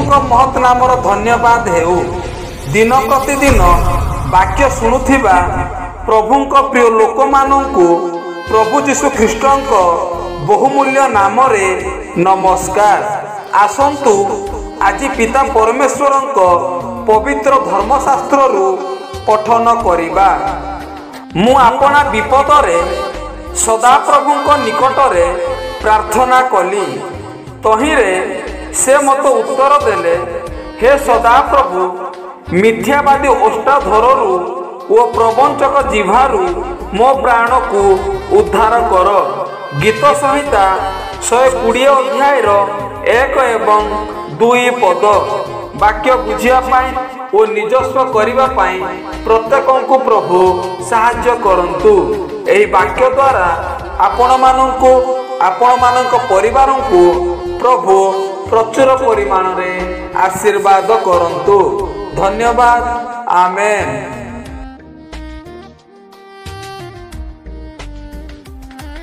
प्रभुଙ୍କ महत् नामर धन्यवाद हेउ। दिन प्रतिदिन वाक्य शुणुथिबा प्रभुଙ୍କ प्रिय लोक माननकु प्रभु जीशु ख्रीष्टଙ୍କ बहुमूल्य नाम रे नमस्कार। आसंतु आज पिता परमेश्वरଙ୍କ पवित्र धर्मशास्त्र रु पठन करिबा। मु आपना विपद रे सदा प्रभुଙ୍କ निकट रे प्रार्थना कली। तहिरे से मत उत्तर देले, हे सदा प्रभु, मिथ्यावादी ओष्टाधरु ओ प्रवंचक जिह्वारु मो प्राण को उद्धार कर। गीत संहिता 120 अध्याय 1 एवं 2 पद। वाक्य बुझिया पाई ओ निजस्व करिबा पाई प्रत्येकଙ୍କୁ प्रभु साहाय्य करंतु। एही वाक्य द्वारा आपण माननकु आपण माननक परिवारंकु प्रभु प्रचुर परिमाण रे आशीर्वाद करंतु। धन्यवाद। आमेन।